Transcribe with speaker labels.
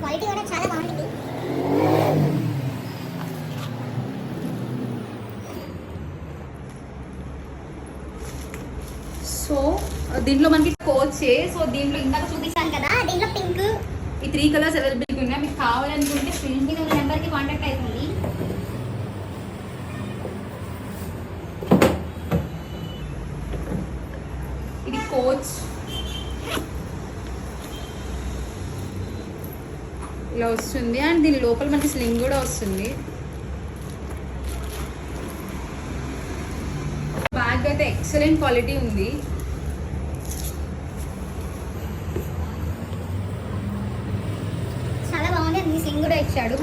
Speaker 1: Quality కూడా చాలా బాగుంటుంది.
Speaker 2: సో దీంట్లో మనకి కోచ్. సో దీంట్లో ఇందాక చూపించాను కదా,
Speaker 1: దీంట్లో పింక్
Speaker 2: ఈ 3 కలర్స్ అవైలబుల్ ఉన్నాయి. మీకు కావాలనుకుంటే స్క్రీన్
Speaker 1: మీద ఉన్న నెంబర్కి కాంటాక్ట్ అవుతుంది.
Speaker 2: ఇది కోచ్ ఇలా వస్తుంది. అండ్ దీని లోపల మనకి స్లింగ్ కూడా వస్తుంది. బ్యాగ్ అయితే ఎక్సలెంట్ క్వాలిటీ ఉంది.
Speaker 1: చాలా బాగుంది. అది స్లింగ్ కూడా ఇచ్చాడు.